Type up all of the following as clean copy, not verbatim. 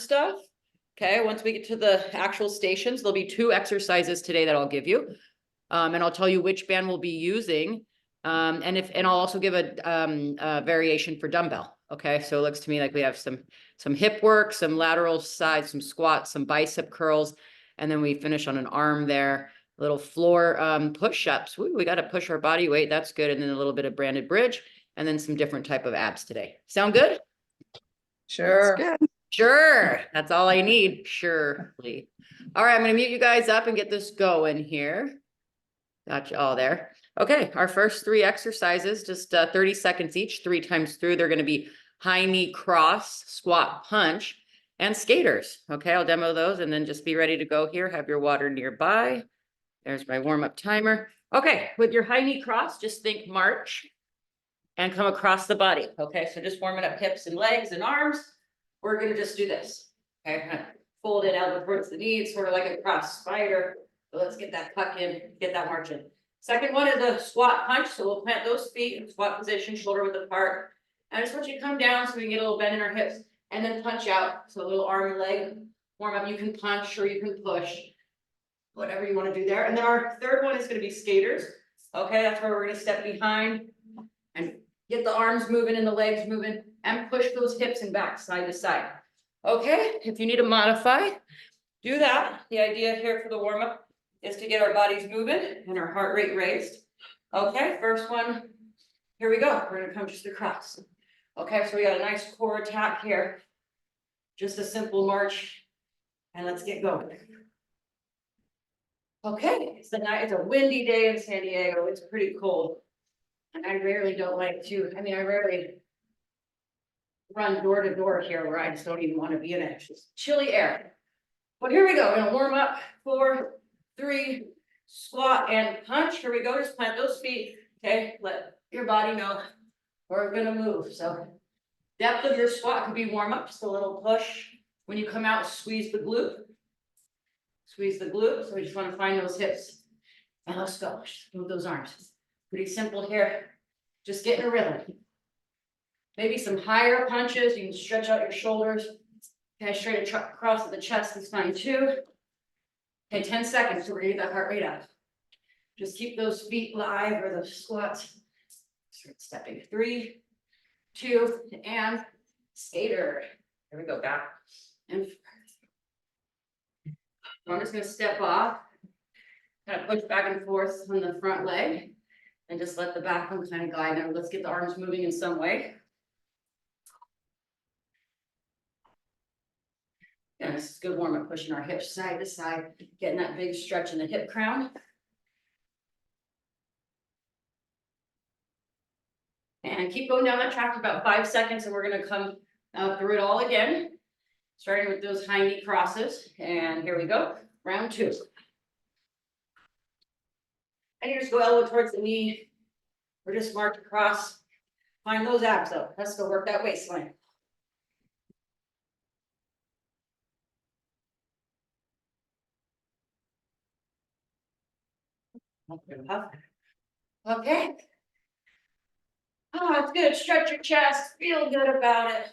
stuff. Okay, once we get to the actual stations, there'll be 2 exercises today that I'll give you. And I'll tell you which band we'll be using. And I'll also give a variation for dumbbell. Okay, so it looks to me like we have some hip work, some lateral sides, some squats, some bicep curls, and then we finish on an arm there. Little floor push-ups. We got to push our body weight. That's good. And then a little bit of banded bridge, and then some different type of abs today. Sound good? Sure. That's good. Sure. That's all I need. Surely. All right, I'm going to mute you guys up and get this going here. Got you all there. Okay, our first 3 exercises, just 30 seconds each, 3 times through. They're going to be high knee cross, squat punch, and skaters. Okay, I'll demo those and then just be ready to go here. Have your water nearby. There's my warm-up timer. Okay, with your high knee cross, just think march and come across the body. Okay, so just warming up hips and legs and arms. We're going to just do this. Okay, kind of fold it elbow towards the knees, sort of like a cross spider. So let's get that tuck in, get that march in. Second one is a squat punch. So we'll plant those feet in squat position, shoulder width apart. And I just want you to come down so we can get a little bend in our hips and then punch out. So a little arm and leg warm up. You can punch or you can push, whatever you want to do there. And then our third one is going to be skaters. Okay, that's where we're going to step behind and get the arms moving and the legs moving and push those hips and back side to side. Okay, if you need to modify, do that. The idea here for the warm up is to get our bodies moving and our heart rate raised. Okay, first one, here we go. We're gonna come just across. Okay, so we got a nice core attack here. Just a simple march, and let's get going. Okay, it's a windy day in San Diego. It's pretty cold. And I rarely don't like to, I rarely run door to door here where I just don't even want to be in it. It's just chilly air. But here we go. We're gonna warm up. 4, 3, squat and punch. Here we go. Just plant those feet. Okay, let your body know we're gonna move. So depth of your squat could be warm up, just a little push. When you come out, squeeze the glute. Squeeze the glute. So we just want to find those hips. And let's go. Just move those arms. Pretty simple here. Just get in a rhythm. Maybe some higher punches. You can stretch out your shoulders. Okay, straight across the chest is fine too. Okay, 10 seconds so we're gonna get that heart rate up. Just keep those feet live or the squats. Start stepping. 3, 2, and skater. Here we go, back and forth. I'm just gonna step off, kind of push back and forth on the front leg, and just let the back one kind of glide. Now let's get the arms moving in some way. Yeah, this is good warm up, pushing our hips side to side, getting that big stretch in the hip crown. And keep going down that track for about 5 seconds, and we're gonna come through it all again, starting with those high knee crosses. And here we go, round 2. And you just go elbow towards the knee, or just march across. Find those abs though. Let's go work that waistline. Okay. Oh, it's good. Stretch your chest. Feel good about it.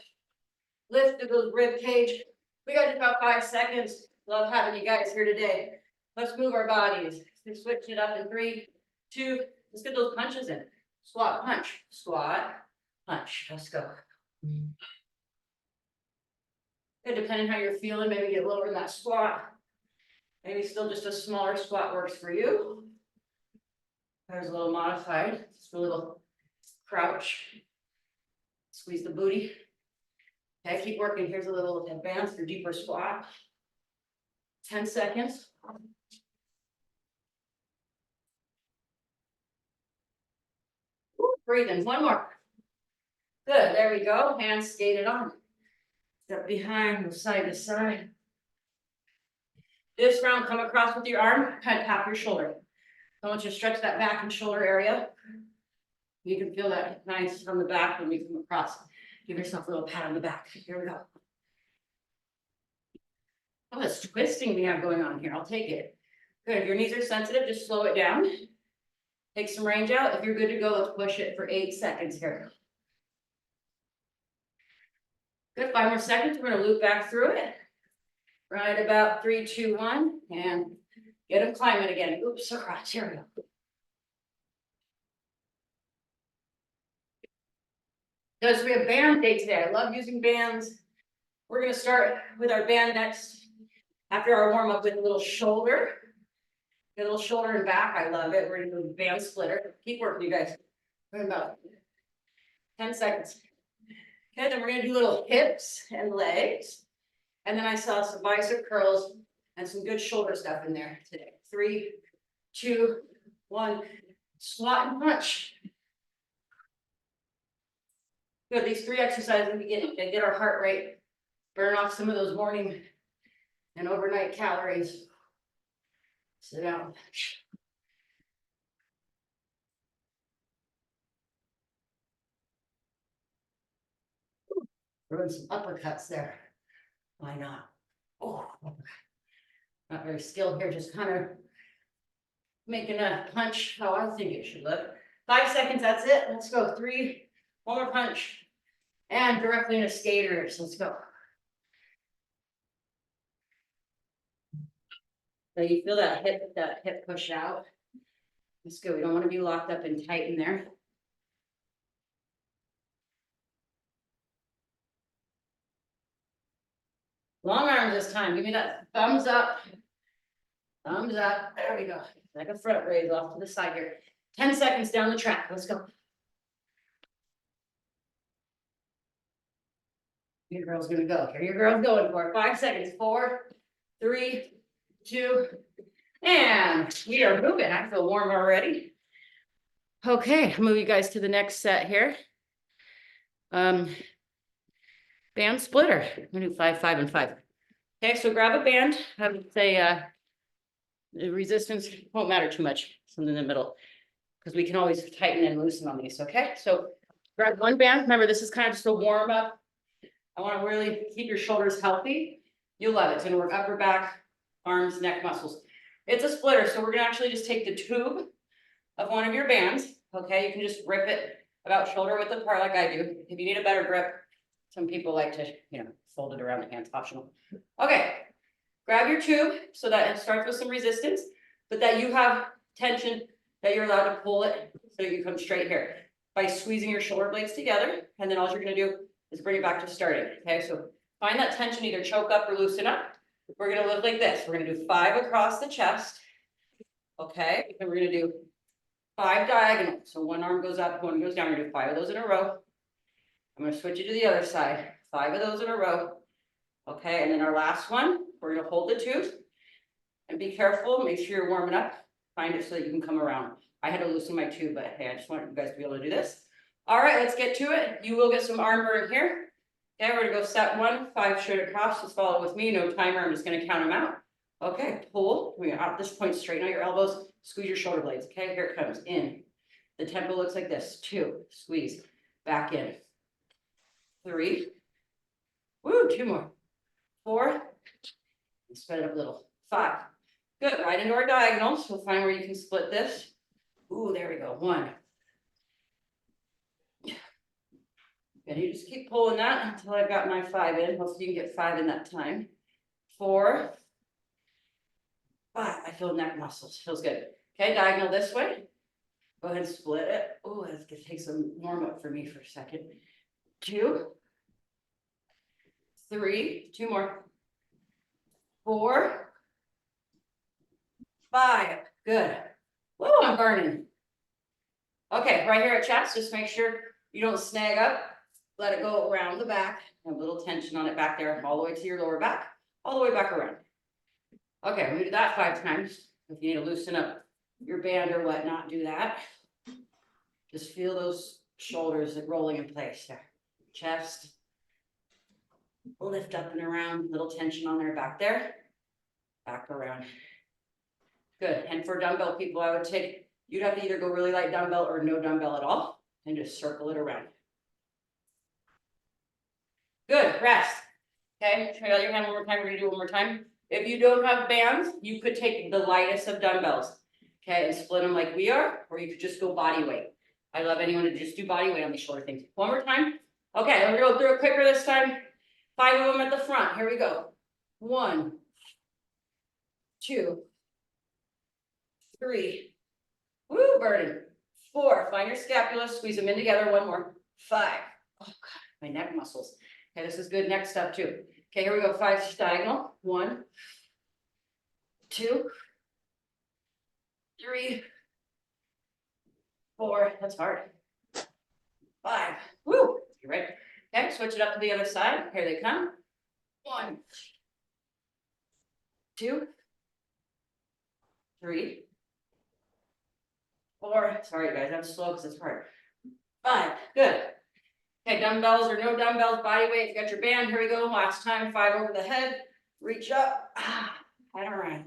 Lift the rib cage. We got just about 5 seconds. Love having you guys here today. Let's move our bodies. Let's switch it up in 3, 2. Let's get those punches in. Squat, punch, squat, punch. Let's go. Good, depending how you're feeling, maybe get lower in that squat. Maybe still just a smaller squat works for you. There's a little modified, just a little crouch. Squeeze the booty. Okay, keep working. Here's a little advanced or deeper squat. 10 seconds. Breathing. One more. Good. There we go. Hands skated on. Step behind, move side to side. This round, come across with your arm, kind of tap your shoulder. I want you to stretch that back and shoulder area. You can feel that nice from the back when we come across. Give yourself a little pat on the back. Here we go. Oh, this twisting we have going on here. I'll take it. Good. If your knees are sensitive, just slow it down. Take some range out. If you're good to go, let's push it for 8 seconds here. Good. 5 more seconds. We're going to loop back through it. Right about 3, 2, 1, and get them climbing again. Oops, across. Here we go. Because we have band day today. I love using bands. We're gonna start with our band next after our warm up with a little shoulder. A little shoulder and back. I love it. We're gonna do a band splitter. Keep working, you guys. For about 10 seconds. Okay, then we're gonna do little hips and legs. And then I saw some bicep curls and some good shoulder stuff in there today. 3, 2, 1. Squat and punch. Good. These 3 exercises in the beginning to get our heart rate, burn off some of those morning and overnight calories. Sit down. Throwing some uppercuts there. Why not? Oh, not very skilled here, just kind of making a punch how I think it should look. 5 seconds, that's it. Let's go. 3, one more punch. And directly into skaters. Let's go. So you feel that hip push out. That's good. We don't want to be locked up and tight in there. Long arms this time. Give me that thumbs up. Thumbs up. There we go. Like a front raise off to the side here. 10 seconds down the track. Let's go. Your girl's gonna go. Here your girl's going for it. 5 seconds. 4, 3, 2, and we are moving. I feel warm already. Okay, I'll move you guys to the next set here. Band splitter. I'm gonna do 5, 5, and 5. Okay, so grab a band. I would say the resistance won't matter too much. Something in the middle, because we can always tighten and loosen on these. Okay, so grab one band. Remember, this is kind of just a warm up. I want to really keep your shoulders healthy. You'll love it. It's gonna work upper back, arms, neck muscles. It's a splitter, so we're gonna actually just take the tube of one of your bands. Okay, you can just rip it about shoulder width apart like I do. If you need a better grip, some people like to, fold it around the hands, optional. Okay, grab your tube so that it starts with some resistance, but that you have tension, that you're allowed to pull it so you can come straight here by squeezing your shoulder blades together. And then all you're gonna do is bring it back to starting. Okay, so find that tension, either choke up or loosen up. We're gonna look like this. We're gonna do 5 across the chest. Okay, and we're gonna do 5 diagonal. So one arm goes up, one goes down. We're gonna do 5 of those in a row. I'm gonna switch it to the other side. 5 of those in a row. Okay, and then our last one, we're gonna hold the tube and be careful. Make sure you're warming up. Find it so that you can come around. I had to loosen my tube, but hey, I just want you guys to be able to do this. All right, let's get to it. You will get some arm burn here. Okay, we're gonna go set 1, 5 straight across. Just follow with me. No timer. I'm just gonna count them out. Okay, pull. We're at this point, straighten out your elbows. Squeeze your shoulder blades. Okay, here it comes. In. The tempo looks like this. 2. Squeeze. Back in. 3. Woo, 2 more. 4. Spread it up a little. 5. Good. Right into our diagonals. We'll find where you can split this. Ooh, there we go. 1. And you just keep pulling that until I've got my 5 in. Hopefully you can get 5 in that time. 4. 5. I feel neck muscles. Feels good. Okay, diagonal this way. Go ahead and split it. Oh, that's gonna take some warm up for me for a second. 2. 3. 2 more. 4. 5. Good. Woo, I'm burning. Okay, right here at chest, just make sure you don't snag up. Let it go around the back. Have a little tension on it back there, all the way to your lower back, all the way back around. Okay, we do that 5 times. If you need to loosen up your band or whatnot, do that. Just feel those shoulders rolling in place there. Chest. Lift up and around, little tension on there, back there. Back around. Good. And for dumbbell people, I would take, you'd have to either go really light dumbbell or no dumbbell at all, and just circle it around. Good. Rest. Okay, try out your hand one more time. We're gonna do it one more time. If you don't have bands, you could take the lightest of dumbbells, okay, and split them like we are, or you could just go body weight. I love anyone to just do body weight on these shoulder things. One more time. Okay, I'm gonna go through it quicker this time. 5 of them at the front. Here we go. 1, 2, 3, woo, burning, 4, find your scapula, squeeze them in together, 1 more, 5, oh God, my neck muscles. Okay, this is good neck stuff too. Okay, here we go, 5 diagonal, 1, 2, 3, 4, that's hard, 5, woo, you ready? Okay, switch it up to the other side, here they come, 1, 2, 3, 4, sorry guys, I'm slow because it's hard, 5, good. Okay, dumbbells or no dumbbells, body weight, you got your band, here we go, last time, 5 over the head, reach up, head around.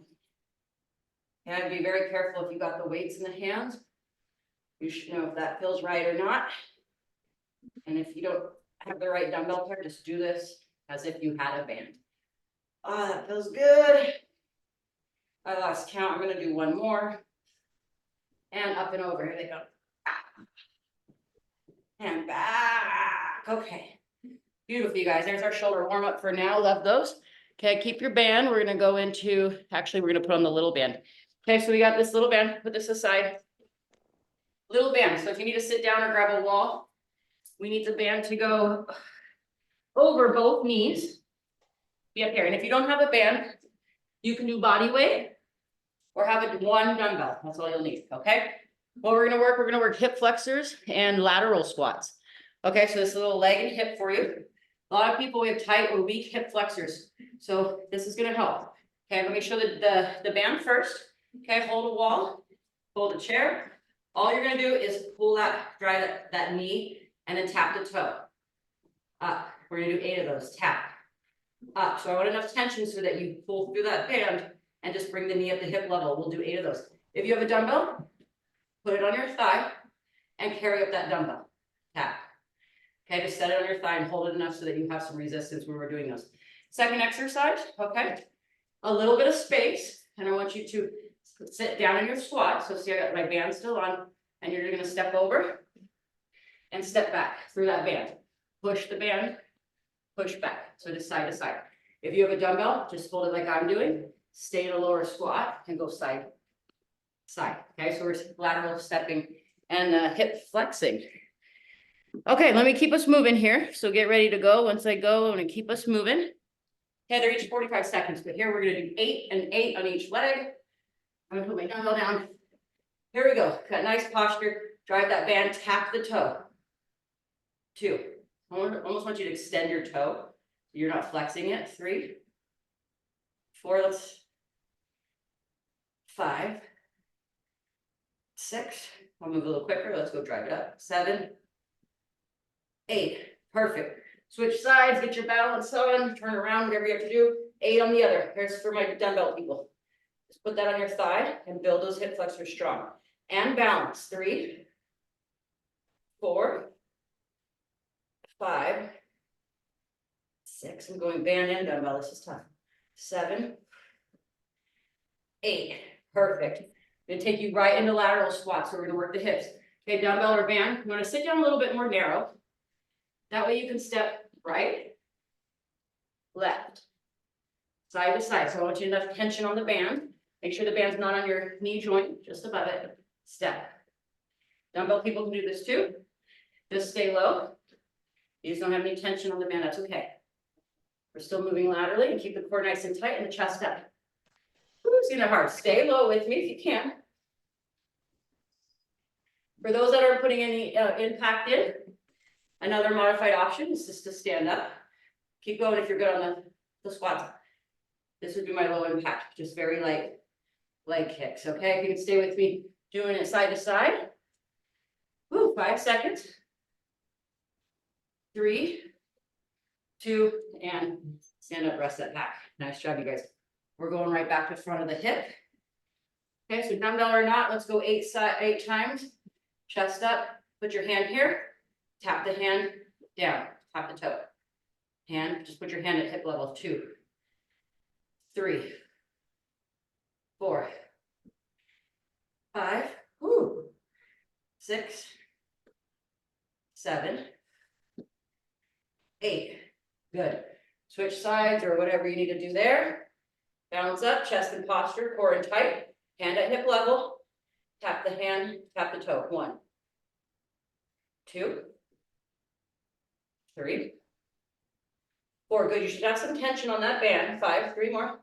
And be very careful if you got the weights in the hands. You should know if that feels right or not. And if you don't have the right dumbbell pair, just do this as if you had a band. That feels good. I lost count, I'm gonna do 1 more. And up and over, here they go. And back, okay. Beautiful, you guys, there's our shoulder warm up for now, love those. Okay, keep your band, we're gonna go into, actually, we're gonna put on the little band. Okay, so we got this little band, put this aside. Little band, so if you need to sit down or grab a wall, we need the band to go over both knees. Be up here, and if you don't have a band, you can do body weight or have it 1 dumbbell, that's all you'll need, okay? What we're gonna work hip flexors and lateral squats. Okay, so this is a little leg and hip for you. A lot of people, we have tight or weak hip flexors, so this is gonna help. Okay, let me show the band first. Okay, hold a wall, hold a chair. All you're gonna do is pull that, drive that knee, and then tap the toe. Up, we're gonna do 8 of those, tap. Up, so I want enough tension so that you pull through that band and just bring the knee at the hip level. We'll do 8 of those. If you have a dumbbell, put it on your thigh and carry up that dumbbell, tap. Okay, just set it on your thigh and hold it enough so that you have some resistance when we're doing those. Second exercise, okay, a little bit of space, and I want you to sit down in your squat. So see, I got my band still on, and you're gonna step over and step back through that band. Push the band, push back, so just side to side. If you have a dumbbell, just hold it like I'm doing, stay in a lower squat and go side, side. Okay, so we're lateral stepping and hip flexing. Okay, let me keep us moving here. So get ready to go. Once I go, I'm gonna keep us moving. Okay, they're each 45 seconds, but here we're gonna do 8 and 8 on each leg. I'm gonna put my dumbbell down. Here we go, got nice posture, drive that band, tap the toe. 2, I almost want you to extend your toe. You're not flexing it. 3, 4, let's 5, 6, I'll move a little quicker, let's go drive it up. 7, 8, perfect. Switch sides, get your balance on, turn around, whatever you have to do. 8 on the other. Here's for my dumbbell people. Just put that on your thigh and build those hip flexors strong. And balance. 3, 4, 5, 6. I'm going band and dumbbell. This is tough. 7, 8. Perfect. I'm gonna take you right into lateral squats. So we're gonna work the hips. Okay, dumbbell or band. You want to sit down a little bit more narrow. That way you can step right, left, side to side. So I want you enough tension on the band. Make sure the band's not on your knee joint, just above it. Step. Dumbbell people can do this too. Just stay low. You just don't have any tension on the band, that's okay. We're still moving laterally and keep the core nice and tight and the chest up. Who's in the heart? Stay low with me if you can. For those that aren't putting any impact in, another modified option is just to stand up. Keep going if you're good on the squats. This would be my low impact, just very light leg kicks, okay? If you can stay with me, doing it side to side. Woo, 5 seconds. 3, 2, and stand up, rest that back. Nice job, you guys. We're going right back to front of the hip. Okay, so dumbbell or not, let's go 8 times. Chest up, put your hand here, tap the hand down, tap the toe. Hand, just put your hand at hip level. 2, 3, 4, 5, 6, 7, 8. Good. Switch sides or whatever you need to do there. Balance up, chest and posture, core and tight, hand at hip level. Tap the hand, tap the toe. 1, 2, 3, 4. Good. You should have some tension on that band. 5, 3 more.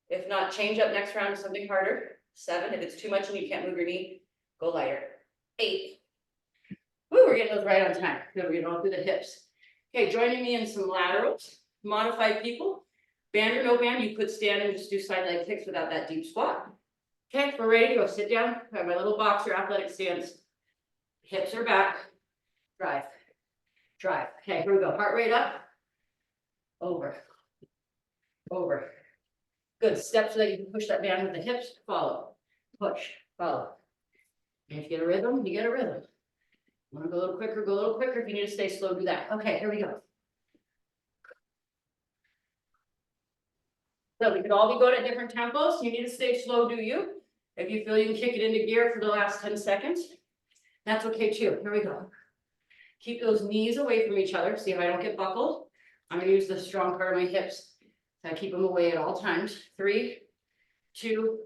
If not, change up next round to something harder. 7. If it's too much and you can't move your knee, go lighter. 8. Woo, we're getting those right on time. Good, we're getting all through the hips. Okay, joining me in some laterals. Modified people. Band or no band, you could stand and just do side leg kicks without that deep squat. Okay, we're ready to go. Sit down. I have my little boxer athletic stance. Hips are back. Drive. Drive. Okay, here we go. Heart rate up. Over. Over. Good. Step so that you can push that band with the hips. Follow. Push. Follow. And if you get a rhythm, you get a rhythm. Want to go a little quicker, go a little quicker. If you need to stay slow, do that. Okay, here we go. So we could all be going at different tempos. You need to stay slow, do you? If you feel you can kick it into gear for the last 10 seconds, that's okay too. Here we go. Keep those knees away from each other. See if I don't get buckled. I'm gonna use the strong part of my hips. I keep them away at all times. 3, 2,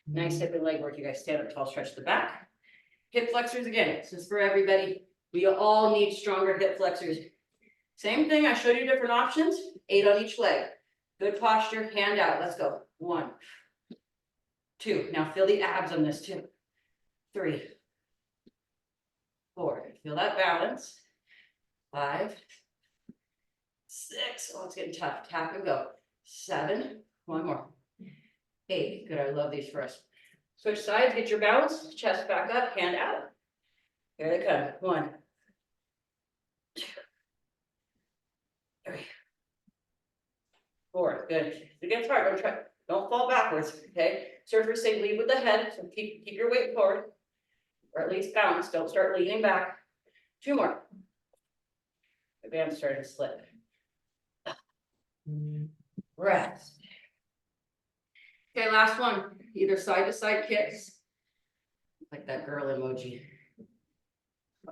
nice hip and leg work. You guys stand up tall, stretch the back. Hip flexors again. This is for everybody. We all need stronger hip flexors. Same thing, I showed you different options. 8 on each leg. Good posture, hand out. Let's go. 1, 2. Now feel the abs on this too. 3, 4. Feel that balance. 5, 6. Oh, it's getting tough. Tap and go. 7. 1 more. 8. Good. I love these for us. Switch sides. Get your balance. Chest back up. Hand out. Here they come. 1, 2, 3, 4. Good. If it gets hard, don't fall backwards. Okay. Surfers say lead with the head. So keep your weight forward. Or at least balance. Don't start leaning back. 2 more. The band's starting to slip. Rest. Okay, last one. Either side to side kicks. Like that girl emoji.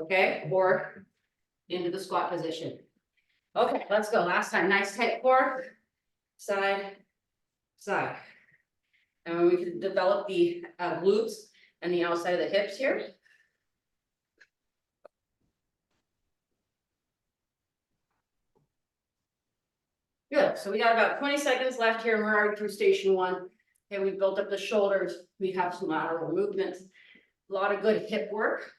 Okay, or into the squat position. Okay, let's go. Last time. Nice tight core. Side, side. And we can develop the glutes and the outside of the hips here. Good. So we got about 20 seconds left here and we're already through station 1. Okay, we built up the shoulders. We have some lateral movements. A lot of good hip work.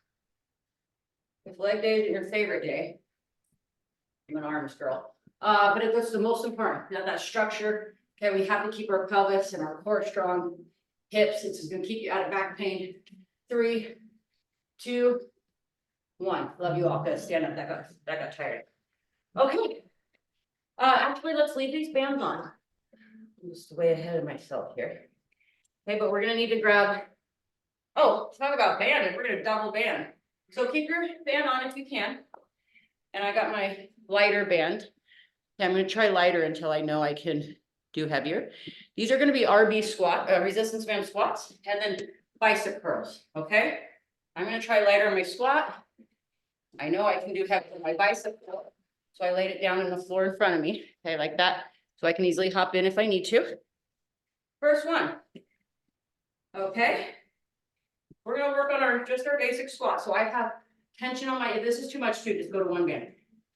If leg day is your favorite day, I'm an arms girl. But it was the most important. Now that structure. Okay, we have to keep our pelvis and our core strong. Hips, it's going to keep you out of back pain. 3, 2, 1. Love you all. Good. Stand up. That got tired. Okay. Actually, let's leave these bands on. I'm just way ahead of myself here. Okay, but we're gonna need to grab. Oh, talk about banded. We're gonna double band. So keep your band on if you can. And I got my lighter band. Okay, I'm gonna try lighter until I know I can do heavier. These are gonna be RB squat, resistance band squats, and then bicep curls. Okay, I'm gonna try lighter on my squat. I know I can do heavy on my bicep curl. So I laid it down on the floor in front of me, okay, like that. So I can easily hop in if I need to. First one. Okay. We're gonna work on just our basic squat. So I have tension on my, if this is too much too, just go to one band.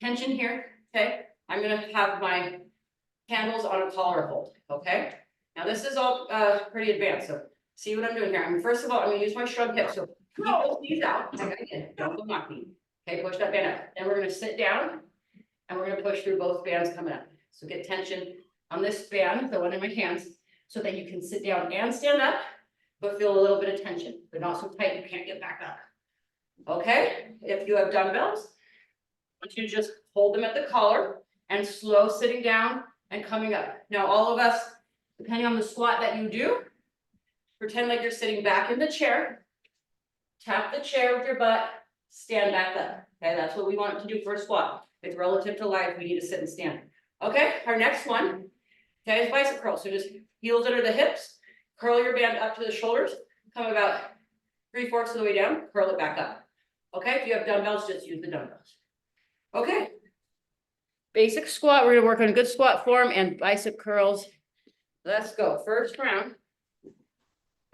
Tension here, okay? I'm gonna have my handles on a collar hold, okay? Now this is all pretty advanced, so see what I'm doing here. First of all, I'm gonna use my shrug hip. So keep those knees out. Don't go knocking. Okay, push that band up. Then we're gonna sit down. And we're gonna push through both bands coming up. So get tension on this band, the one in my hands, so that you can sit down and stand up, but feel a little bit of tension, but not so tight you can't get back up. Okay, if you have dumbbells, I want you to just hold them at the collar and slow sitting down and coming up. Now all of us, depending on the squat that you do, pretend like you're sitting back in the chair, tap the chair with your butt, stand back up. Okay, that's what we want to do for a squat. It's relative to life, we need to sit and stand. Okay, our next one, okay, is bicep curl. So just heels under the hips, curl your band up to the shoulders, come about 3/4 of the way down, curl it back up. Okay, if you have dumbbells, just use the dumbbells. Okay. Basic squat, we're gonna work on a good squat form and bicep curls Let's go, first round.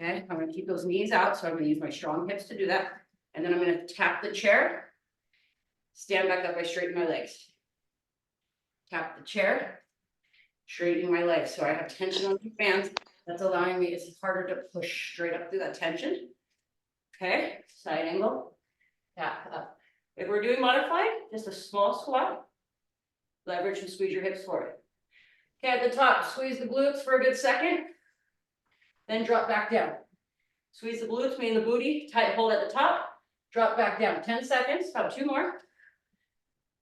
Okay, I'm gonna keep those knees out, so I'm gonna use my strong hips to do that. And then I'm gonna tap the chair. Stand back up, I straighten my legs. Tap the chair. Straightening my legs, so I have tension on the bands. That's allowing me, it's harder to push straight up through that tension. Okay, side angle. Tap up. If we're doing modified, just a small squat. Leverage and squeeze your hips forward. Okay, at the top, squeeze the glutes for a good second. Then drop back down. Squeeze the glutes, meaning the booty, tight hold at the top. Drop back down, 10 seconds, about 2 more.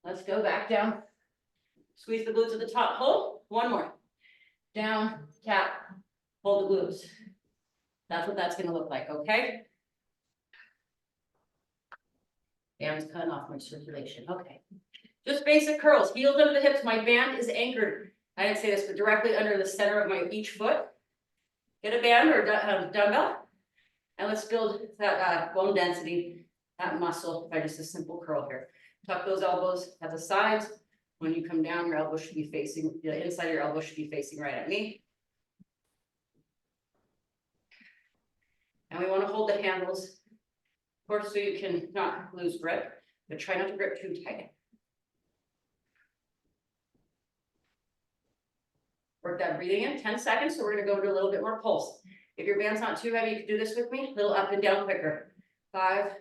Let's go back down. Squeeze the glutes at the top, hold, 1 more. Down, tap, hold the glutes. That's what that's gonna look like, okay? Band's cutting off my circulation, okay. Just basic curls, heels under the hips, my band is anchored. I didn't say this, but directly under the center of my each foot. Get a band or a dumbbell, and let's build that bone density, that muscle by just a simple curl here. Tuck those elbows at the sides. When you come down, your elbow should be facing, the inside of your elbow should be facing right at me. And we want to hold the handles, of course, so you can not lose grip, but try not to grip too tight. Work that breathing in, 10 seconds, so we're gonna go into a little bit more pulse. If your band's not too heavy, you can do this with me, a little up and down quicker. 5,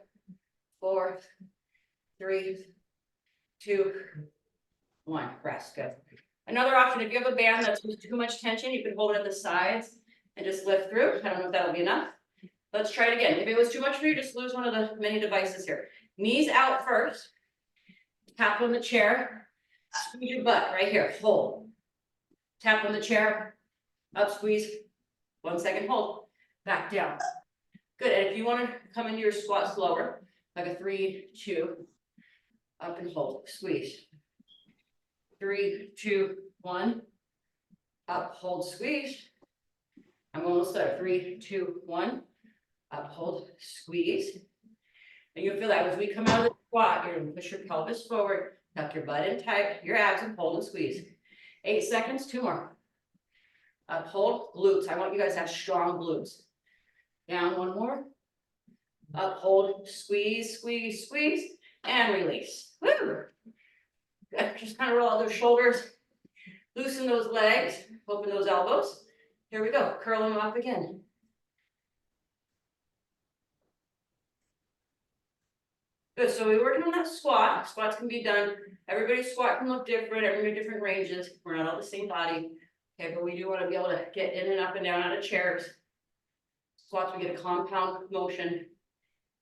4, 3, 2, 1, rest, good. Another option, if you have a band that's with too much tension, you can hold it at the sides and just lift through. I don't know if that'll be enough. Let's try it again. If it was too much for you, just lose one of the many devices here. Knees out first. Tap on the chair. Squeeze your butt right here, hold. Tap on the chair, up, squeeze, 1 second, hold, back down. Good, and if you want to come into your squat slower, like a 3, 2, up and hold, squeeze. 3, 2, 1, up, hold, squeeze. I'm almost there, 3, 2, 1, up, hold, squeeze. And you'll feel that as we come out of the squat, you're going to push your pelvis forward, tuck your butt in tight, your abs, and hold and squeeze. 8 seconds, 2 more. Up, hold, glutes. I want you guys to have strong glutes. Down, 1 more. Up, hold, squeeze, squeeze, squeeze, and release. Woo! Good. Just kind of roll out those shoulders, loosen those legs, open those elbows. Here we go. Curl them up again. Good, so we're working on that squat. Squats can be done. Everybody's squat can look different, everybody different ranges. We're not all the same body. Okay, but we do want to be able to get in and up and down out of chairs. Squats, we get a compound motion.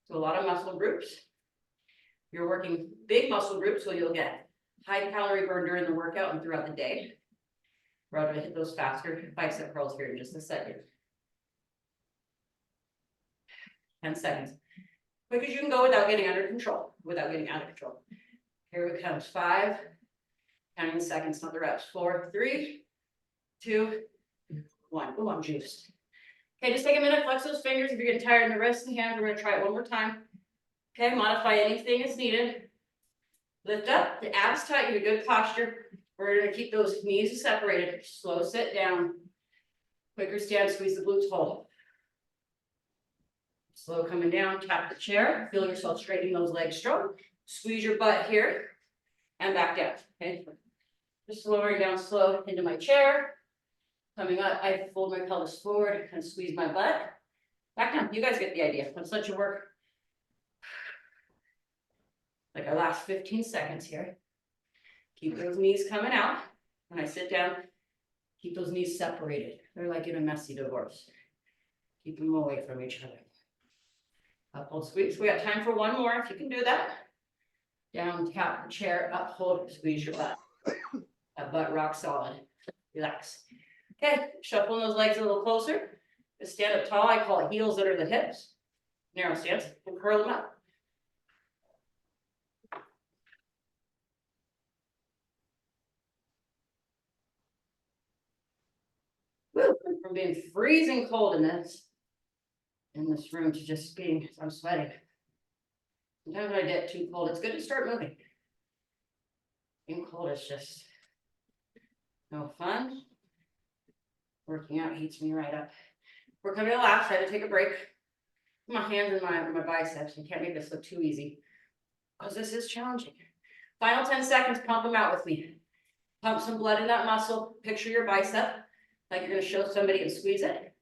So a lot of muscle groups. You're working big muscle groups, so you'll get high calorie burn during the workout and throughout the day. We're going to hit those faster bicep curls here in just a second. 10 seconds. Because you can go without getting under control, without getting out of control. Here it comes, 5, counting the seconds, not the reps. 4, 3, 2, 1. Oh, I'm juiced. Okay, just take a minute, flex those fingers. If you're getting tired in the wrists and hands, we're gonna try it one more time. Okay, modify anything as needed. Lift up, the abs tight, you have a good posture. We're gonna keep those knees separated. Slow sit down. Quicker stand, squeeze the glutes, hold. Slow coming down, tap the chair, feel yourself straightening those legs strong. Squeeze your butt here and back down, okay? Just lowering down slow into my chair. Coming up, I fold my pelvis forward and squeeze my butt. Back down, you guys get the idea. Let's let you work. Like our last 15 seconds here. Keep those knees coming out. When I sit down, keep those knees separated. They're like in a messy divorce. Keep them away from each other. Up, hold, squeeze. We got time for 1 more if you can do that. Down, tap the chair, up, hold, squeeze your butt. That butt rock solid. Relax. Okay, shuffling those legs a little closer. Just stand up tall. I call it heels under the hips. Narrow stance and curl them up. Woo. From being freezing cold in this room to just being, I'm sweating. Sometimes when I get too cold, it's good to start moving. Being cold is just no fun. Working out heats me right up. We're coming to the last. I had to take a break. My hands and my biceps. You can't make this look too easy because this is challenging. Final 10 seconds. Pump them out with me. Pump some blood in that muscle. Picture your bicep like you're going to show somebody and squeeze it.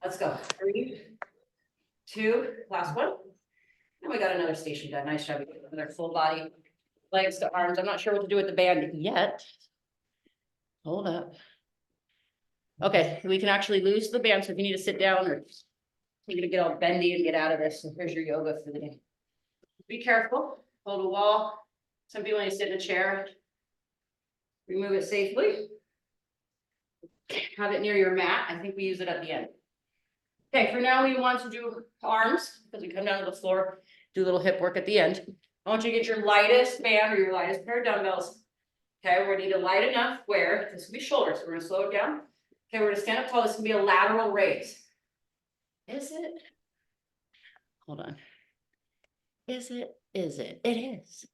Let's go. 3, 2, last one. And we got another station done. Nice job. Another full body, legs to arms. I'm not sure what to do with the band yet. Hold up. Okay, we can actually lose the band. So if you need to sit down or you're gonna get all bendy and get out of this, so here's your yoga for the day. Be careful. Hold a wall. Some people need to sit in a chair. Remove it safely. Have it near your mat. I think we use it at the end. Okay, for now we want to do arms because we come down to the floor, do a little hip work at the end. I want you to get your lightest band or your lightest pair of dumbbells. Okay, we're gonna need to light enough where this will be shoulders. So we're gonna slow it down. Okay, we're gonna stand up tall. This can be a lateral raise. Is it? Hold on. Is it? Is it? It is.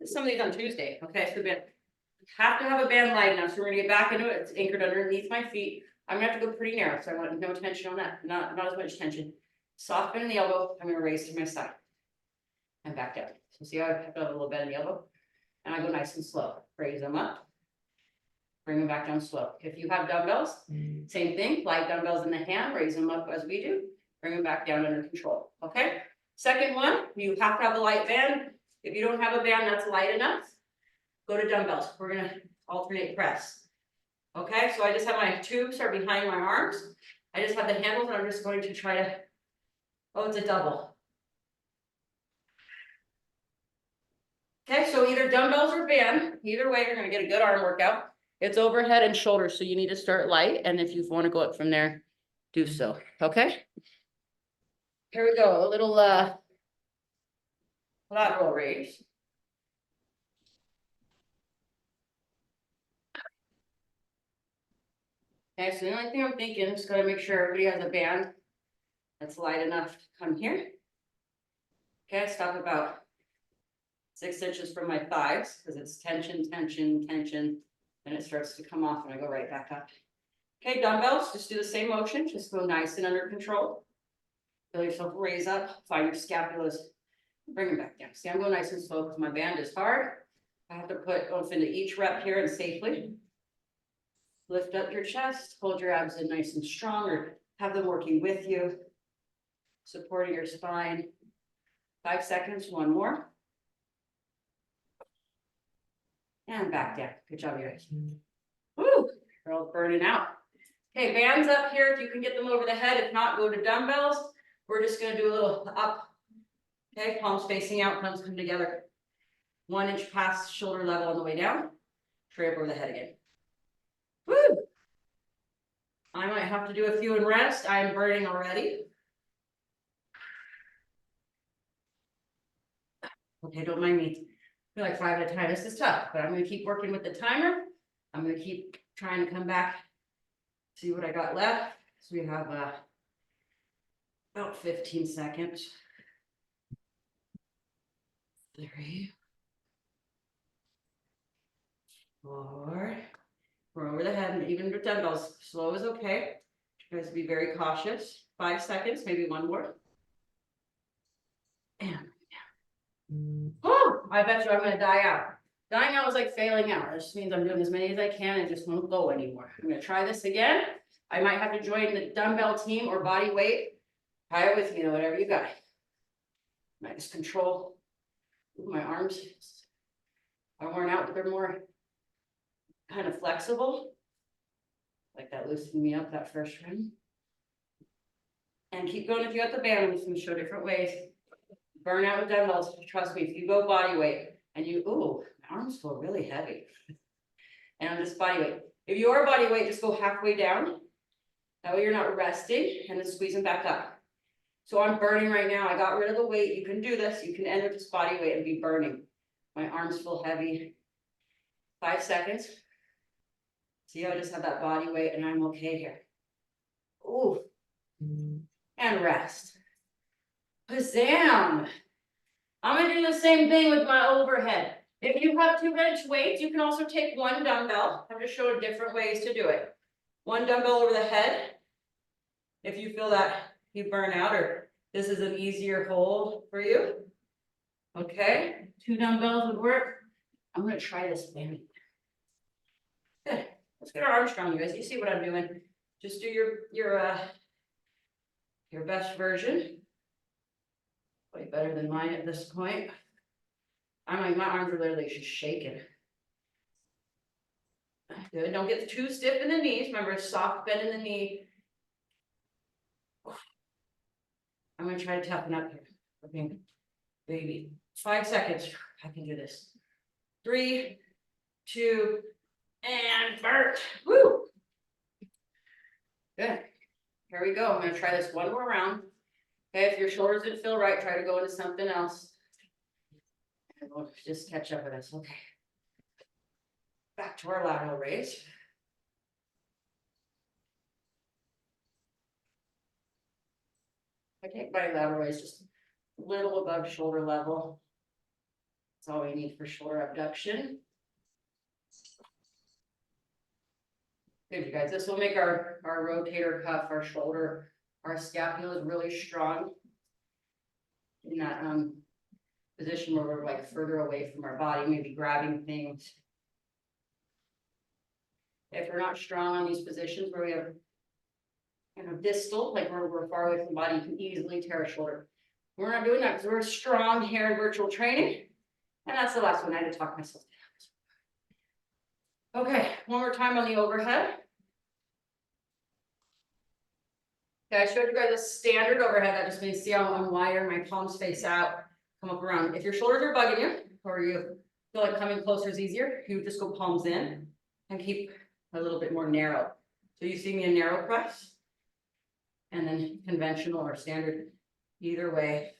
Some of these on Tuesday. Okay, so we have to have a band light enough. So we're gonna get back into it. It's anchored underneath my feet. I'm gonna have to go pretty narrow, so I want no tension on that. Not as much tension. Soft bend in the elbow. I'm gonna raise to my side and back down. So see how I have a little bend in the elbow, and I go nice and slow. Raise them up, bring them back down slow. If you have dumbbells, same thing. Light dumbbells in the hand, raise them up as we do. Bring them back down under control. Okay. Second one, you have to have a light band. If you don't have a band that's light enough, go to dumbbells. We're gonna alternate press. Okay, so I just have my tubes are behind my arms. I just have the handles and I'm just going to try to, oh, it's a double. Okay, so either dumbbells or band, either way, you're gonna get a good arm workout. It's overhead and shoulders, so you need to start light. And if you want to go up from there, do so, okay? Here we go, a little lateral raise. Okay, so the only thing I'm thinking is gotta make sure everybody has a band that's light enough to come here. Okay, stop about 6 inches from my thighs because it's tension, tension, tension, and it starts to come off and I go right back up. Okay, dumbbells, just do the same motion, just go nice and under control. Feel yourself raise up, find your scapulas, bring them back down. See, I'm going nice and slow because my band is hard. I have to put off into each rep here and safely. Lift up your chest, hold your abs in nice and strong, or have them working with you, supporting your spine. 5 seconds, one more. And back down. Good job, you guys. Woo, we're all burning out. Okay, bands up here if you can get them over the head. If not, go to dumbbells. We're just gonna do a little up. Okay, palms facing out, thumbs come together. 1 inch past shoulder level on the way down. Straight up over the head again. Woo! I might have to do a few and rest. I'm burning already. Okay, don't mind me. I feel like 5 at a time. This is tough, but I'm gonna keep working with the timer. I'm gonna keep trying to come back, see what I got left. So we have about 15 seconds. 3, 4. We're over the head, and even with dumbbells, slow is okay. You guys be very cautious. 5 seconds, maybe one more. And oh, I bet you I'm gonna die out. Dying out is like failing out. It just means I'm doing as many as I can and just won't go anymore. I'm gonna try this again. I might have to join the dumbbell team or body weight. Try it with me, whatever you got. I just control my arms. Are worn out, but they're more kind of flexible. Like that loosened me up that first round. And keep going if you got the band. I'm just gonna show different ways. Burn out with dumbbells. Trust me, if you go body weight and you, ooh, my arms feel really heavy. And I'm just body weight. If you are body weight, just go halfway down. That way you're not resting and then squeezing back up. So I'm burning right now. I got rid of the weight. You can do this. You can end with this body weight and be burning. My arms feel heavy. 5 seconds. See how I just have that body weight and I'm okay here. Ooh. And rest. Kazam. I'm gonna do the same thing with my overhead. If you have 2 bench weights, you can also take 1 dumbbell. I'm just showing different ways to do it. one dumbbell over the head. If you feel that you burn out or this is an easier hold for you. Okay, 2 dumbbells would work. I'm gonna try this bandit. Good. Let's get our arms strong, you guys. You see what I'm doing. Just do your best version. Way better than mine at this point. I'm like, my arms are literally just shaking. Good. Don't get too stiff in the knees. Remember, soft bend in the knee. I'm gonna try to toughen up here. Okay, baby. 5 seconds. I can do this. 3, 2, and burn. Woo! Good. Here we go. I'm gonna try this one more round. Okay, if your shoulders didn't feel right, try to go into something else. And we'll just catch up with us. Okay. Back to our lateral raise. I take my lateral raise just a little above shoulder level. That's all we need for shoulder abduction. Good, you guys. This will make our rotator cuff, our shoulder, our scapula is really strong in that position where we're like further away from our body, maybe grabbing things. If we're not strong on these positions where we have distal, like we're far away from the body, you can easily tear a shoulder. We're not doing that because we're strong here in virtual training. And that's the last one. I had to talk myself down. Okay, one more time on the overhead. Okay, I showed you guys a standard overhead. That just means see how I'm wider, my palms face out, come up around. If your shoulders are bugging you, or you feel like coming closer is easier, you just go palms in and keep a little bit more narrow. So you see me in narrow press, and then conventional or standard, either way.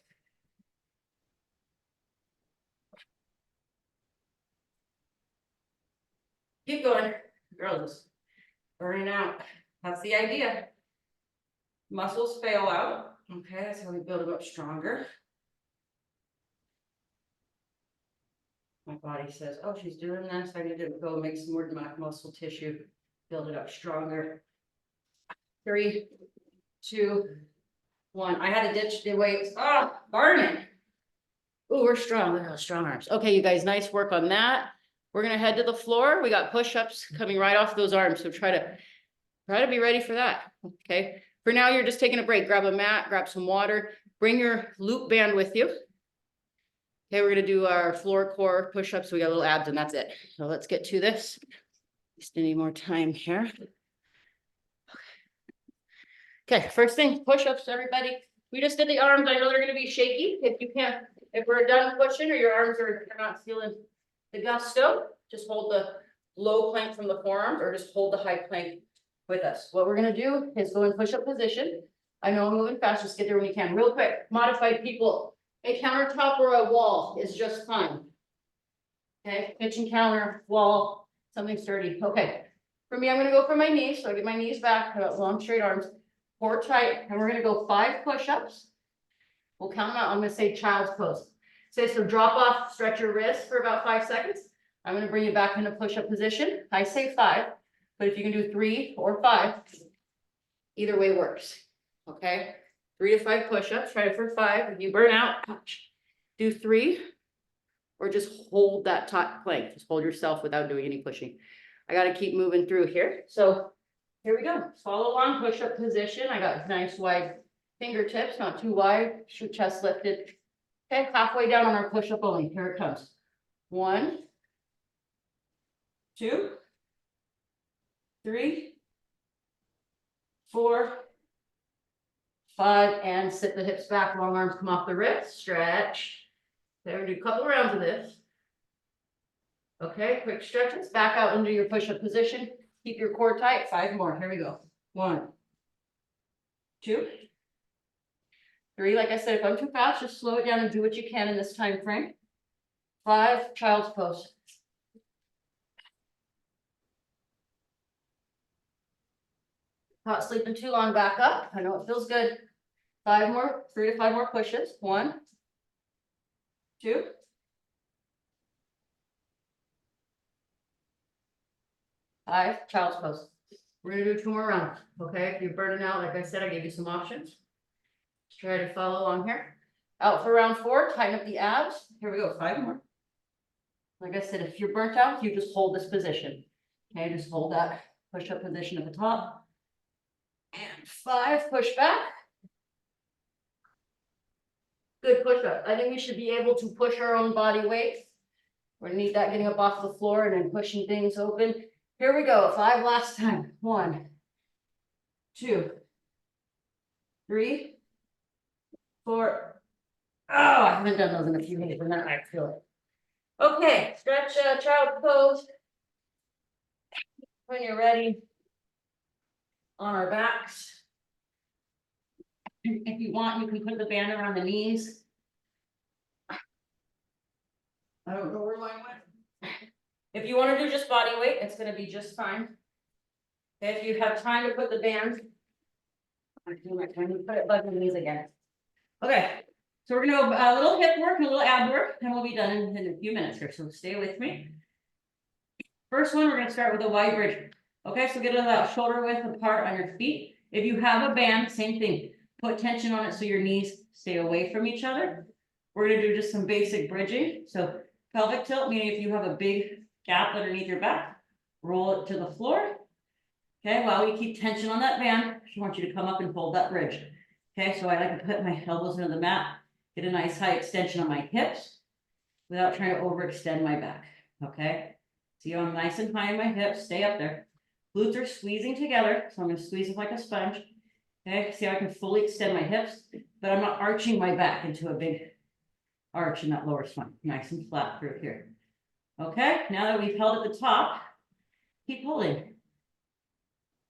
Keep going. Girl, just burning out. That's the idea. Muscles fail out. Okay, that's how we build them up stronger. My body says, oh, she's doing this. I need to go make some more muscle tissue, build it up stronger. 3, 2, 1. I had to ditch the weights. Oh, burning. Oh, we're strong. Look at how strong arms. Okay, you guys, nice work on that. We're gonna head to the floor. We got push-ups coming right off those arms. So try to be ready for that. Okay. For now, you're just taking a break. Grab a mat, grab some water, bring your loop band with you. Okay, we're gonna do our floor core push-ups. We got little abs and that's it. So let's get to this. Just need more time here. Okay, first thing, push-ups, everybody. We just did the arms. I know they're gonna be shaky. If we're done pushing or your arms are not feeling the gusto, just hold the low plank from the forearms or just hold the high plank with us. What we're gonna do is go in push-up position. I know I'm moving fast, just get there when you can. Real quick, modified people, a countertop or a wall is just fine. Okay, kitchen counter, wall, something sturdy. Okay, for me, I'm gonna go for my knees. So I get my knees back, long straight arms, core tight, and we're gonna go 5 push-ups. We'll count them out. I'm gonna say child's pose. Say, so drop off, stretch your wrist for about 5 seconds. I'm gonna bring you back into push-up position. I say 5. But if you can do 3 or 5, either way works. Okay, 3 to 5 push-ups. Try it for 5. If you burn out, do 3, or just hold that top plank. Just hold yourself without doing any pushing. I got to keep moving through here. So here we go. Follow along, push-up position. I got nice wide fingertips, not too wide. Shoot, chest lifted. Okay, halfway down on our push-up only. Here it comes. 1, 2, 3, 4, 5, and sit the hips back, long arms come off the wrists, stretch. There, do a couple rounds of this. Okay, quick stretches, back out into your push-up position. Keep your core tight, 5 more, here we go. 1, 2, 3, like I said, if I'm too fast, just slow it down and do what you can in this time frame. 5, child's pose. Not sleeping too long, back up. I know it feels good. 5 more, 3 to 5 more pushes. 1, 2, 5, child's pose. We're gonna do 2 more rounds, okay? If you're burning out, like I said, I gave you some options. Let's try to follow along here. Out for round 4, tighten up the abs. Here we go, 5 more. Like I said, if you're burnt out, you just hold this position. Okay, just hold that push-up position at the top. And 5, push back. Good push-up. I think we should be able to push our own body weight. We're gonna need that getting up off the floor and then pushing things open. Here we go, 5 last time. 1, 2, 3, 4. Oh, I haven't done those in a few days, and then I feel it. Okay, stretch child pose. When you're ready, on our backs. If you want, you can put the band around the knees. I don't know where mine went. If you want to do just body weight, it's going to be just fine. If you have time to put the band, I'm doing my time to put it above the knees again. Okay, so we're going to go a little hip work and a little ab work, and we'll be done in a few minutes here. So stay with me. First one, we're going to start with a wide bridge. Okay, so get about shoulder width apart on your feet. If you have a band, same thing. Put tension on it so your knees stay away from each other. We're going to do just some basic bridging. So pelvic tilt, meaning if you have a big gap underneath your back, roll it to the floor. Okay, while we keep tension on that band, I just want you to come up and hold that bridge. Okay, so I like to put my elbows into the mat, get a nice high extension on my hips without trying to overextend my back. Okay, see how I'm nice and high in my hips, stay up there. Glutes are squeezing together, so I'm going to squeeze them like a sponge. Okay, see how I can fully extend my hips, but I'm not arching my back into a big arch in that lower spine. Nice and flat through here. Okay, now that we've held at the top, keep holding.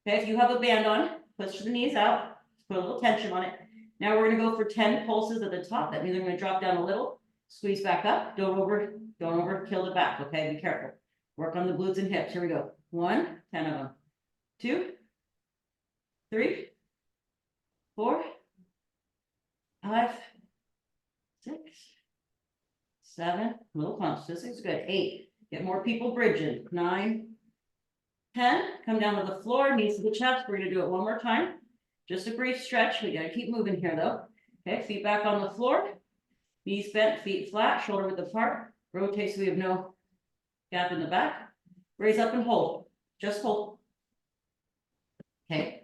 Okay, if you have a band on, push the knees out, put a little tension on it. Now we're going to go for 10 pulses at the top. That means I'm going to drop down a little, squeeze back up, don't overkill the back. Okay, be careful. Work on the glutes and hips. Here we go. 1, 10 of them. 2, 3, 4, 5, 6, 7, little pumps. This is good. 8. Get more people bridging. 9, 10. Come down to the floor, knees to the chest. We're going to do it one more time. Just a brief stretch. We got to keep moving here though. Okay, feet back on the floor. Knees bent, feet flat, shoulder width apart. Rotate so we have no gap in the back. Raise up and hold. Just hold. Okay.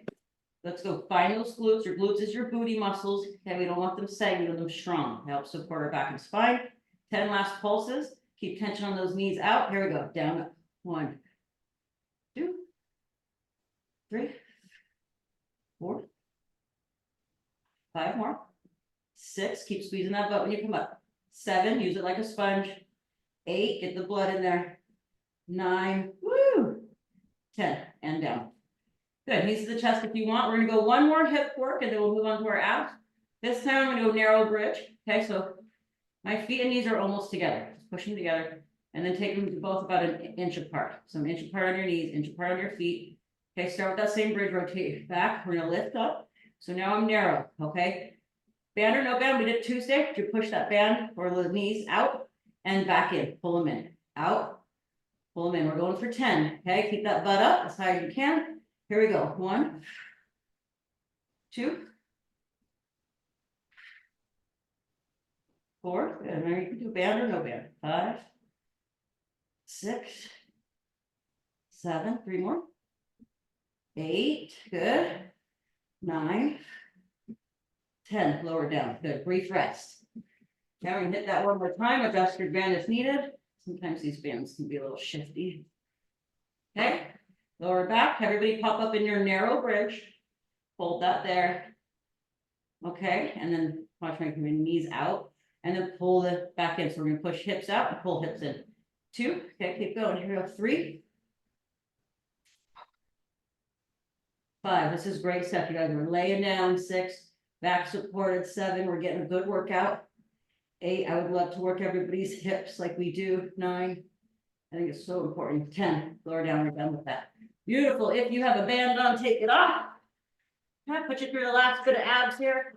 Let's go find those glutes. Your glutes is your booty muscles. Okay, we don't want them sagging, we want them strong. Help support our back and spine. 10 last pulses. Keep tension on those knees out. Here we go. Down up. 1, 2, 3, 4, 5 more. 6. Keep squeezing that butt when you come up. 7. Use it like a sponge. 8. Get the blood in there. 9. Woo! 10. And down. Good. Knees to the chest if you want. We're going to go one more hip work and then we'll move on to our abs. This time I'm going to go narrow bridge. Okay, so my feet and knees are almost together. Just push them together and then take them to both about an inch apart. So an inch apart on your knees, inch apart on your feet. Okay, start with that same bridge, rotate back. We're going to lift up. So now I'm narrow. Okay, band or no band, we did Tuesday. You push that band or the knees out and back in. Pull them in. Out. Pull them in. We're going for 10. Okay, keep that butt up as high as you can. Here we go. 1, 2, 4. Good. Now you can do band or no band. 5, 6, 7. 3 more. 8. Good. 9, 10. Lower down. Good. Brief rest. Now we can hit that one more time. Adjust your band if needed. Sometimes these bands can be a little shifty. Okay. Lower back, everybody pop up in your narrow bridge. Hold that there. Okay, and then watch my knees out and then pull it back in. So we're going to push hips out and pull hips in. 2, okay, keep going. Here we go. 3, 5. This is great stuff. You guys are laying down. 6, back supported. 7, we're getting a good workout. 8, I would love to work everybody's hips like we do. 9, I think it's so important. 10, lower down. We're done with that. Beautiful. If you have a band on, take it off. Okay, put you through the last bit of abs here,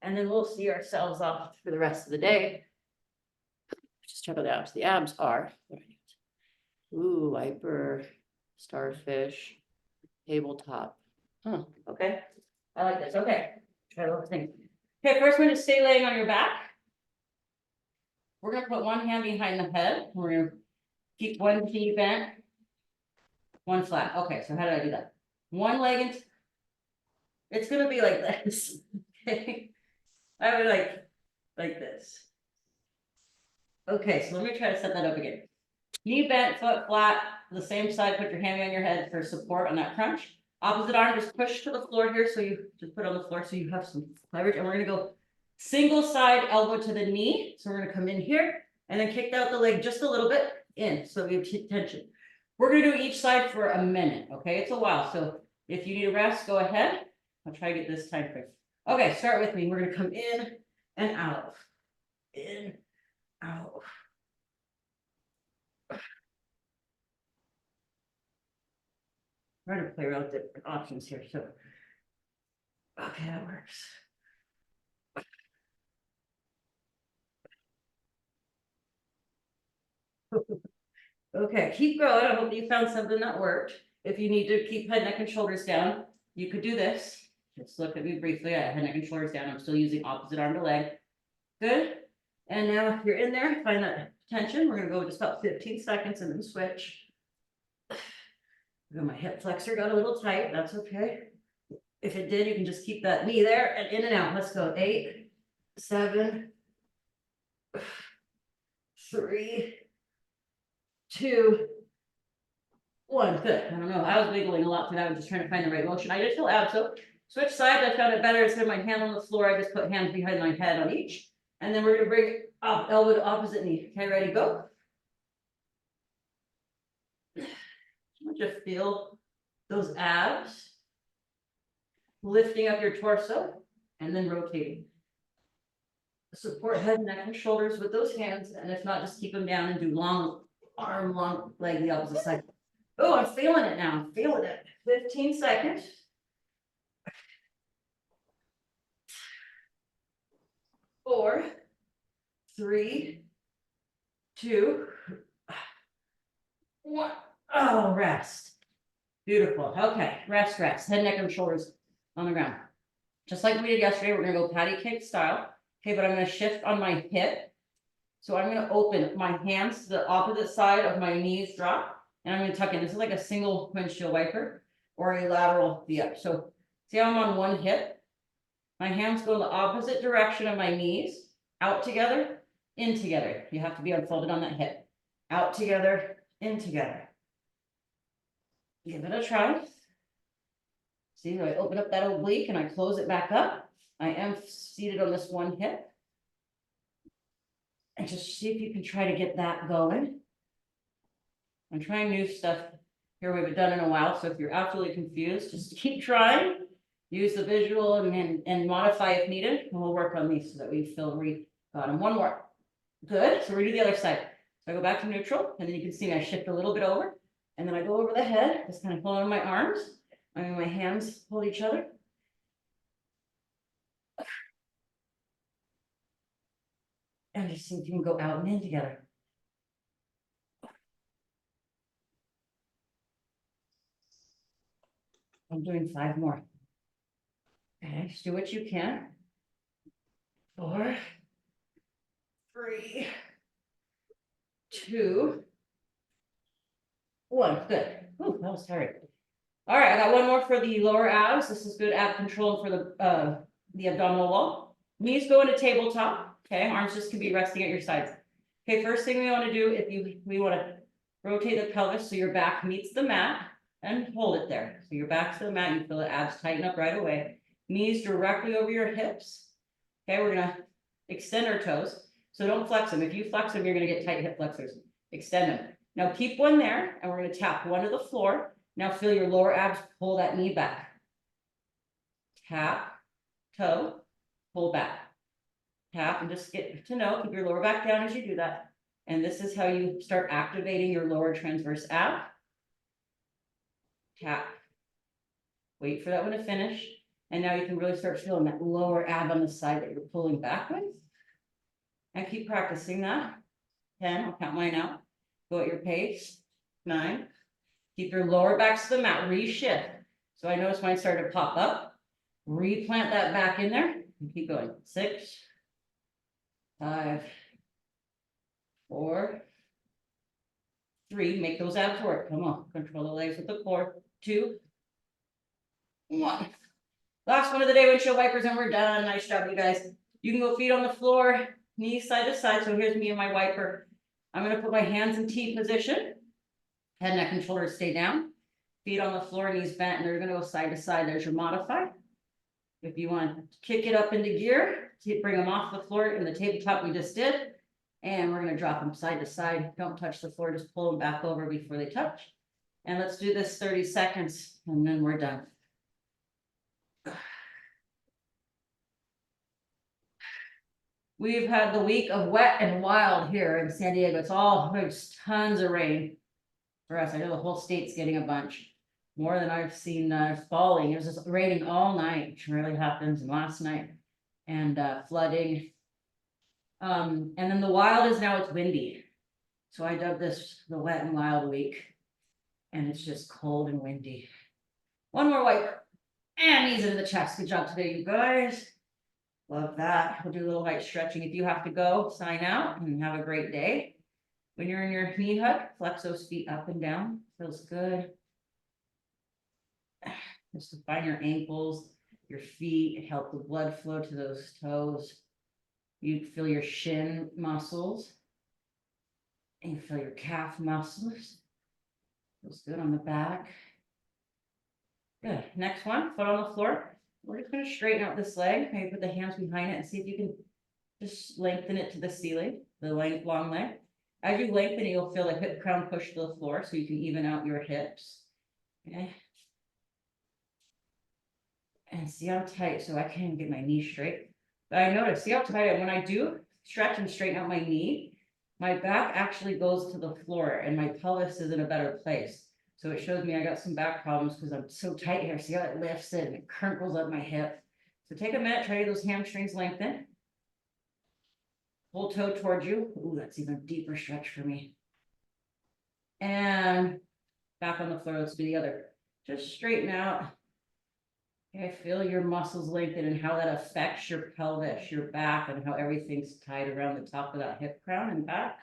and then we'll see ourselves off for the rest of the day. Just check out the abs. The abs are, ooh, Viper, Starfish, tabletop. Huh, okay. I like this. Okay. Try a little thing. Okay, first one is stay laying on your back. We're gonna put one hand behind the head. We're gonna keep one knee bent, one flat. Okay, so how did I do that? One leg in. It's gonna be like this. Okay. I would like this. Okay, so let me try to set that up again. Knee bent, foot flat, the same side, put your hand on your head for support on that crunch. Opposite arm, just push to the floor here, so you just put it on the floor so you have some leverage. And we're gonna go single side elbow to the knee. So we're gonna come in here and then kick out the leg just a little bit in, so we have tension. We're gonna do each side for a minute, okay? It's a while, so if you need a rest, go ahead. I'll try to get this time quick. Okay, start with me. We're gonna come in and out. In, out. I'm trying to play around with different options here, so. Okay, that works. Okay, keep going. I hope you found something that worked. If you need to keep head, neck, and shoulders down, you could do this. Just look at me briefly. I have head, neck, and shoulders down. I'm still using opposite arm to leg. Good. And now if you're in there, find that tension. We're gonna go just about 15 seconds and then switch. My hip flexor got a little tight. That's okay. If it did, you can just keep that knee there and in and out. Let's go. 8, 7, 3, 2, 1. Good. I don't know. I was wiggling a lot today. I was just trying to find the right motion. I did feel abs. So switch sides. I found it better. Instead of my hand on the floor, I just put hands behind my head on each. And then we're going to bring it up, elbow to opposite knee. Okay, ready? Go. Just feel those abs lifting up your torso and then rotating. Support head, neck, and shoulders with those hands, and if not, just keep them down and do long arm, long leg the opposite side. Oh, I'm feeling it now. I'm feeling it. 15 seconds. 4, 3, 2, 1. Oh, rest. Beautiful. Okay, rest, rest. Head, neck, and shoulders on the ground. Just like we did yesterday, we're gonna go patty cake style. Okay, but I'm gonna shift on my hip. So I'm gonna open my hands to the opposite side of my knees drop, and I'm gonna tuck in. This is like a single windshield wiper or a lateral V-up. So see how I'm on one hip? My hands go in the opposite direction of my knees, out together, in together. You have to be unfolded on that hip. Out together, in together. Give it a try. See, I open up that oblique and I close it back up. I am seated on this one hip. And just see if you can try to get that going. I'm trying new stuff here we haven't done in a while. So if you're absolutely confused, just keep trying. Use the visual and modify if needed. And we'll work on these so that we feel we got them. One more. Good. So we do the other side. So I go back to neutral, and then you can see me, I shift a little bit over. And then I go over the head, just kind of hold on my arms. I mean, my hands hold each other. And just see if you can go out and in together. I'm doing 5 more. Okay, just do what you can. 4, 3, 2, 1. Good. Ooh, that was tiring. All right, I got one more for the lower abs. This is good ab control for the abdominal wall. Knees go into tabletop. Okay, arms just can be resting at your sides. Okay, first thing we want to do, we want to rotate the pelvis so your back meets the mat and hold it there. So your back's to the mat, you feel the abs tighten up right away. Knees directly over your hips. Okay, we're gonna extend our toes. So don't flex them. If you flex them, you're gonna get tight hip flexors. Extend them. Now keep one there, and we're gonna tap one to the floor. Now feel your lower abs pull that knee back. Tap, toe, pull back. Tap, and just get to know, keep your lower back down as you do that. And this is how you start activating your lower transverse ab. Tap. Wait for that one to finish. And now you can really start feeling that lower ab on the side that you're pulling back with. And keep practicing that. 10, I'll count mine out. Go at your pace. 9. Keep your lower back to the mat, reshift. So I noticed mine started to pop up. Replant that back in there and keep going. 6, 5, 4, 3. Make those abs work. Come on. Control the legs with the core. 2, 1. Last one of the day, windshield wipers, and we're done. Nice job, you guys. You can go feet on the floor, knees side to side. So here's me and my wiper. I'm going to put my hands in T position. Head, neck, and shoulders stay down. Feet on the floor, knees bent, and they're going to go side to side. There's your modified. If you want to kick it up into gear, bring them off the floor in the tabletop we just did. And we're going to drop them side to side. Don't touch the floor, just pull them back over before they touch. And let's do this 30 seconds, and then we're done. We've had the week of wet and wild here in San Diego. There's tons of rain for us. I know the whole state's getting a bunch. More than I've seen falling. It was just raining all night, which really happens last night. And flooding. And then the wild is now it's windy. So I dubbed this the wet and wild week. And it's just cold and windy. One more wiper. And knees into the chest. Good job today, you guys. Love that. We'll do a little light stretching. If you have to go, sign out and have a great day. When you're in your knee hug, flex those feet up and down. Feels good. Just to find your ankles, your feet, help the blood flow to those toes. You feel your shin muscles. And you feel your calf muscles. Feels good on the back. Good. Next one, foot on the floor. We're just going to straighten out this leg. Maybe put the hands behind it and see if you can just lengthen it to the ceiling, the long leg. As you lengthen it, you'll feel the hip crown push to the floor so you can even out your hips. Okay. And see how tight, so I can't even get my knee straight. But I notice, see how tight, when I do stretch and straighten out my knee, my back actually goes to the floor and my pelvis is in a better place. So it shows me I got some back problems because I'm so tight here. See how it lifts it and it crinkles up my hip. So take a minute, try to get those hamstrings lengthen. Full toe towards you. Ooh, that's even a deeper stretch for me. And back on the floor, let's do the other. Just straighten out. Okay, feel your muscles lengthen and how that affects your pelvis, your back, and how everything's tied around the top of that hip crown and back.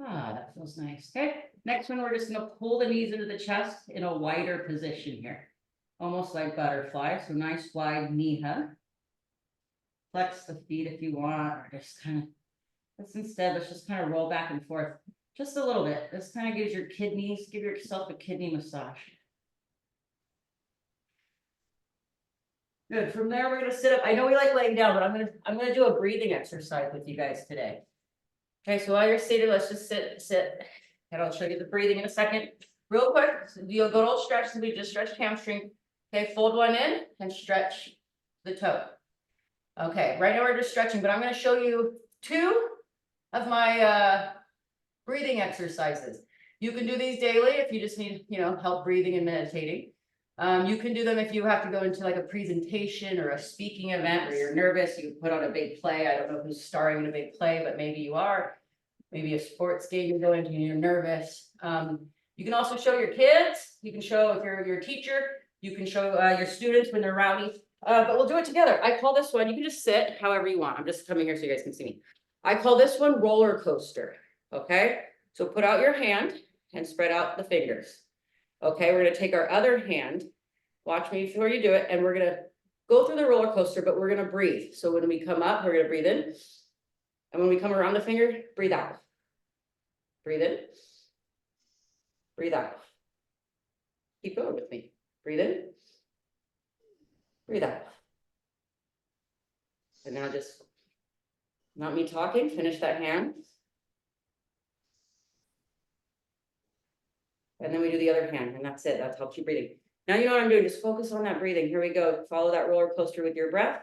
Ah, that feels nice. Okay, next one, we're just going to pull the knees into the chest in a wider position here. Almost like butterfly, so nice wide knee hug. Flex the feet if you want, or just kind of, let's just kind of roll back and forth just a little bit. This kind of gives your kidneys, give yourself a kidney massage. Good, from there we're going to sit up. I know we like laying down, but I'm gonna do a breathing exercise with you guys today. Okay, so while you're seated, let's just sit. And I'll show you the breathing in a second. Real quick, so you'll go to old stretch, so we just stretched hamstring. Okay, fold one in and stretch the toe. Okay, right now we're just stretching, but I'm going to show you 2 of my breathing exercises. You can do these daily if you just need, help breathing and meditating. You can do them if you have to go into like a presentation or a speaking event where you're nervous, you put on a big play. I don't know who's starring in a big play, but maybe you are. Maybe a sports game you go into and you're nervous. You can also show your kids. You can show if you're your teacher. You can show your students when they're rowdy. But we'll do it together. I call this one, you can just sit however you want. I'm just coming here so you guys can see me. I call this one roller coaster. Okay, so put out your hand and spread out the fingers. Okay, we're going to take our other hand. Watch me before you do it. And we're going to go through the roller coaster, but we're going to breathe. So when we come up, we're going to breathe in. And when we come around the finger, breathe out. Breathe in. Breathe out. Keep going with me. Breathe in. Breathe out. And now just, not me talking, finish that hand. And then we do the other hand, and that's it. That helps you breathing. Now you know what I'm doing. Just focus on that breathing. Here we go. Follow that roller coaster with your breath.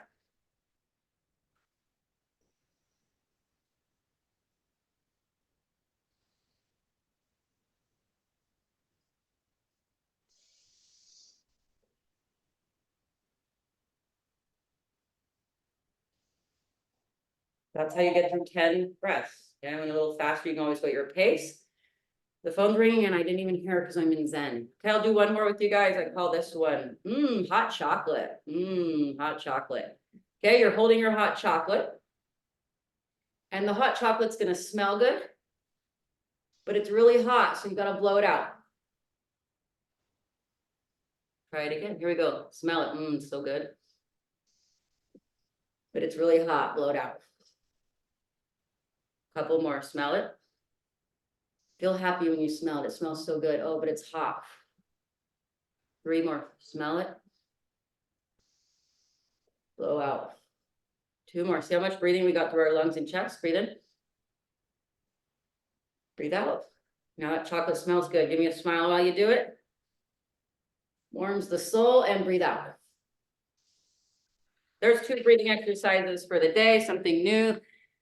That's how you get through 10 breaths. Yeah, I went a little faster. You can always go at your pace. The phone's ringing and I didn't even hear it because I'm in Zen. Okay, I'll do one more with you guys. I call this one, hot chocolate. Hot chocolate. Okay, you're holding your hot chocolate. And the hot chocolate's gonna smell good, but it's really hot, so you gotta blow it out. Try it again. Here we go. Smell it. It's so good. But it's really hot. Blow it out. Couple more. Smell it. Feel happy when you smell it. It smells so good. Oh, but it's hot. 3 more. Smell it. Blow out. 2 more. See how much breathing we got through our lungs and chest? Breathe in. Breathe out. Now that chocolate smells good. Give me a smile while you do it. Warms the soul, and breathe out. There's 2 breathing exercises for the day, something new.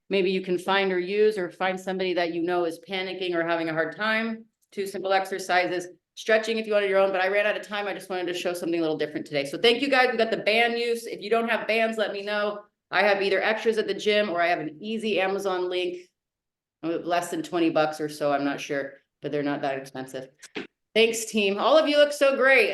Maybe you can find or use, or find somebody that you know is panicking or having a hard time. 2 simple exercises. Stretching if you wanted your own, but I ran out of time. I just wanted to show something a little different today. So thank you guys. We got the band use. If you don't have bands, let me know. I have either extras at the gym or I have an easy Amazon link. Less than 20 bucks or so, I'm not sure, but they're not that expensive. Thanks, team. All of you look so great.